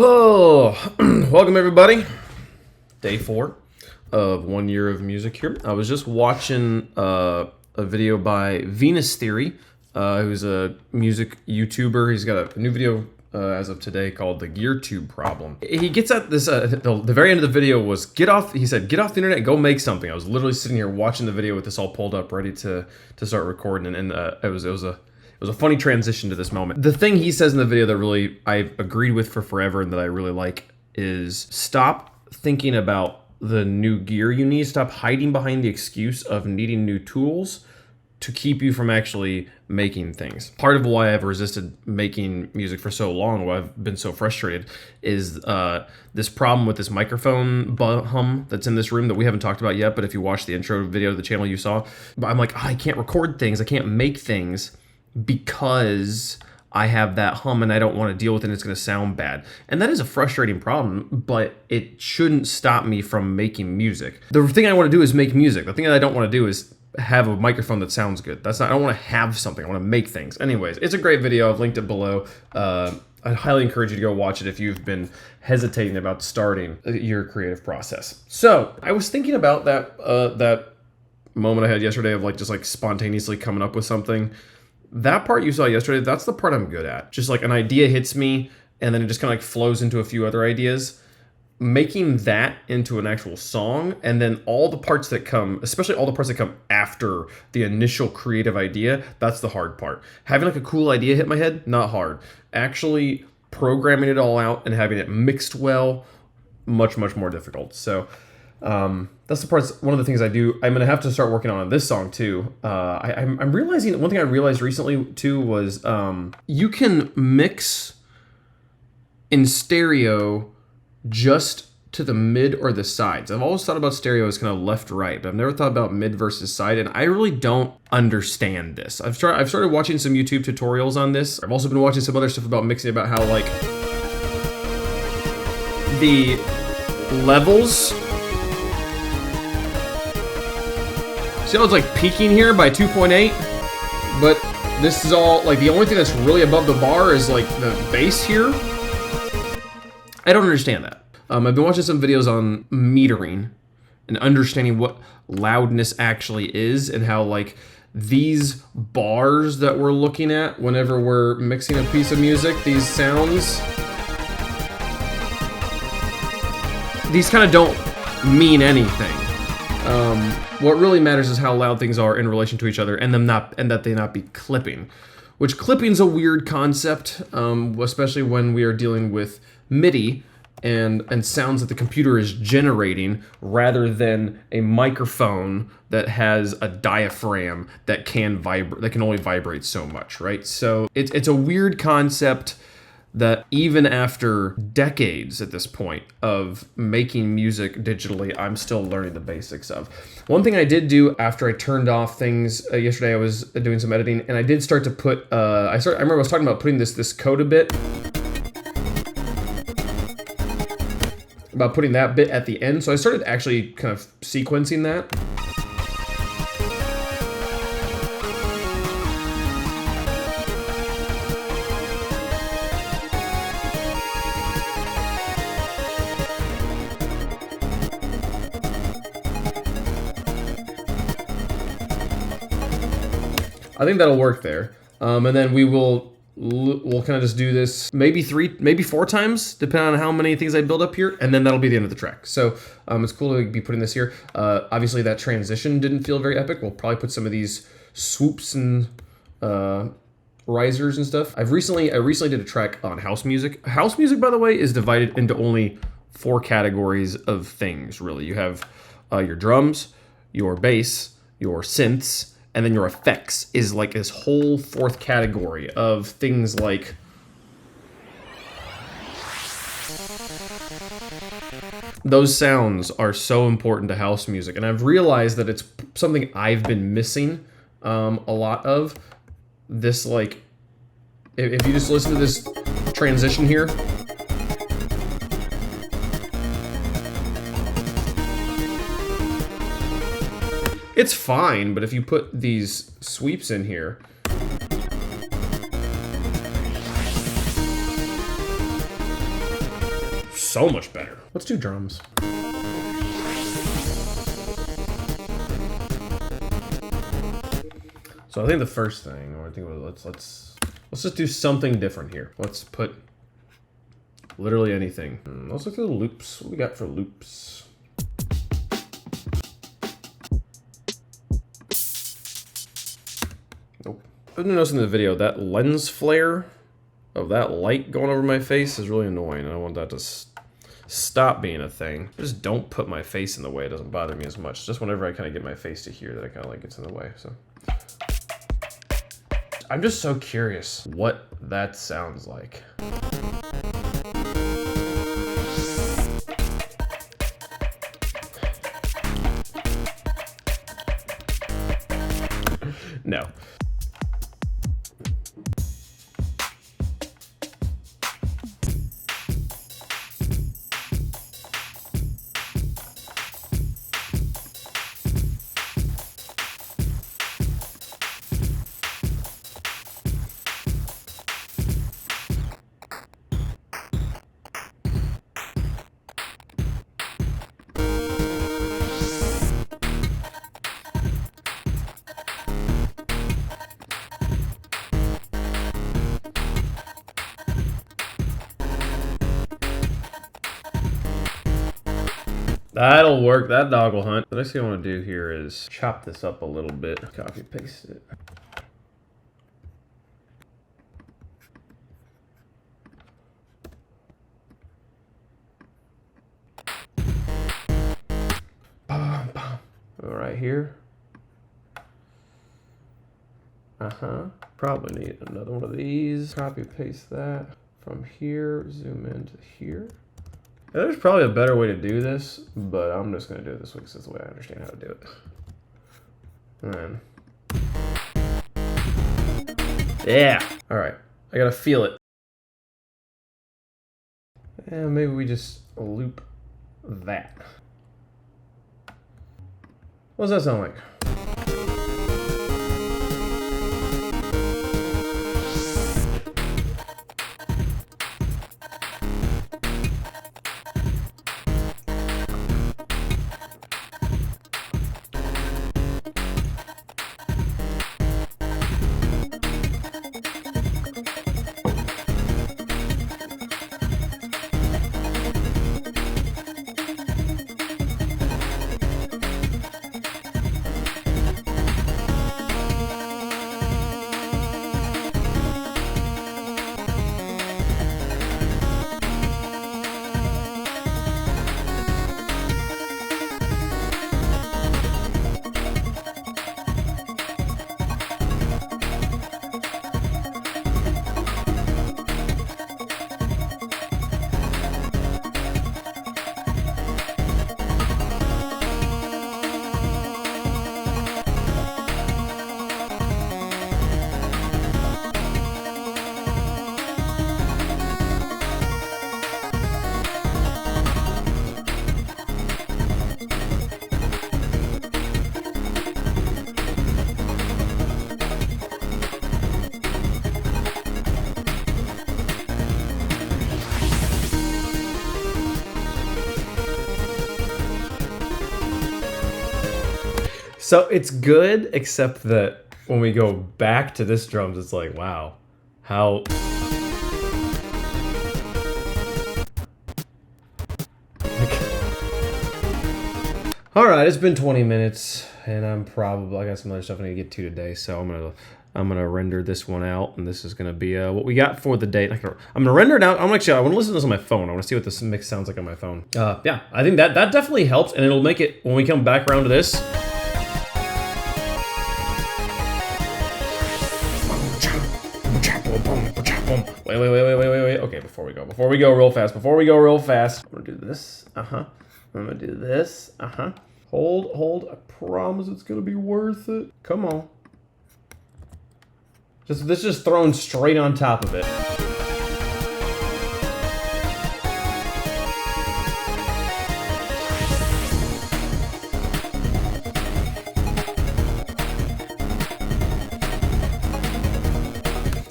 Oh, welcome everybody. Day 4 of 1 year of music here. I was just watching a video by Venus Theory, who's a music YouTuber. He's got a new video as of today called The Gear Tube Problem. He gets at this, the very end of the video was, he said, get off the internet and go make something. I was literally sitting here watching the video with this all pulled up, ready to start recording, and it was a funny transition to this moment. The thing he says in the video that really I've agreed with for forever and that I really like is stop thinking about the new gear you need. Stop hiding behind the excuse of needing new tools to keep you from actually making things. Part of why I've resisted making music for so long, why I've been so frustrated, is this problem with this microphone hum that's in this room that we haven't talked about yet, but if you watch the intro video to the channel you saw, I'm like, I can't record things, I can't make things, because I have that hum and I don't want to deal with it and it's going to sound bad. And that is a frustrating problem, but it shouldn't stop me from making music. The thing I want to do is make music. The thing that I don't want to do is have a microphone that sounds good. I don't want to have something. I want to make things. Anyways, it's a great video. I've linked it below. I highly encourage you to go watch it if you've been hesitating about starting your creative process. So I was thinking about that moment I had yesterday of just spontaneously coming up with something. That part you saw yesterday, that's the part I'm good at. Just like an idea hits me and then it just kind of flows into a few other ideas. Making that into an actual song, and then all the parts that come, especially all the parts that come after the initial creative idea, that's the hard part. Having a cool idea hit my head, not hard. Actually programming it all out and having it mixed well, much more difficult. So that's the parts. One of the things I do, I'm gonna have to start working on this song too. I'm realizing one thing I realized recently too was you can mix in stereo just to the mid or the sides. I've always thought about stereo as kind of left right, but I've never thought about mid versus side, and I really don't understand this. I've started watching some YouTube tutorials on this. I've also been watching some other stuff about mixing, about how the levels. See how it's peaking here by 2.8, but this is all the only thing that's really above the bar is the bass here. I don't understand that. I've been watching some videos on metering and understanding what loudness actually is, and how these bars that we're looking at whenever we're mixing a piece of music, these sounds, these kind of don't mean anything. What really matters is how loud things are in relation to each other, and that they not be clipping. Which clipping's a weird concept, especially when we are dealing with MIDI and sounds that the computer is generating, rather than a microphone that has a diaphragm that can only vibrate so much, right? So it's a weird concept that even after decades at this point of making music digitally, I'm still learning the basics of. One thing I did do after I turned off things yesterday, I was doing some editing, and I did start to put, I remember I was talking about putting this coda bit, about putting that bit at the end, so I started actually kind of sequencing that. I think that'll work there. And then we'll kind of just do this maybe 4 times, depending on how many things I build up here, and then that'll be the end of the track. So it's cool to be putting this here. Obviously that transition didn't feel very epic. We'll probably put some of these swoops and risers and stuff. I recently did a track on house music. House music, by the way, is divided into only 4 categories of things, really. You have your drums, your bass, your synths, and then your effects is this whole 4th category of things like those sounds are so important to house music. And I've realized that it's something I've been missing a lot of. This if you just listen to this transition here, it's fine, but if you put these sweeps in here, so much better. Let's do drums. So I think the first thing, or I think let's just do something different here. Let's put literally anything. Let's look at the loops. What we got for loops? Nope. I've been noticing in the video that lens flare of that light going over my face is really annoying, and I want that to stop being a thing. Just don't put my face in the way. It doesn't bother me as much. Just whenever I kind of get my face to here, that it kind of like gets in the way. So I'm just so curious what that sounds like. No. That'll work. That dog will hunt. The next thing I want to do here is chop this up a little bit. Copy paste it. Bam, bam. Right here. Probably need another one of these. Copy paste that from here. Zoom into here. Now, there's probably a better way to do this, but I'm just going to do it this way because it's the way I understand how to do it. And then, yeah. All right. I got to feel it. And maybe we just loop that. What does that sound like? So it's good, except that when we go back to this drums, it's like, wow, how... Alright, it's been 20 minutes, and I got some other stuff I need to get to today, so I'm gonna render this one out, and this is gonna be what we got for the day. I'm gonna render it out. I want to listen to this on my phone. I want to see what this mix sounds like on my phone. Yeah, I think that definitely helps, and it'll make it, when we come back around to this, Wait. Okay, before we go real fast. I'm gonna do this. I'm gonna do this. Hold. I promise it's gonna be worth it. Come on. This just thrown straight on top of it.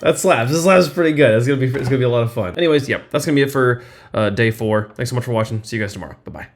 That slaps. This slaps pretty good. It's gonna be a lot of fun. Anyways, yeah, that's gonna be it for day 4. Thanks so much for watching. See you guys tomorrow. Bye bye.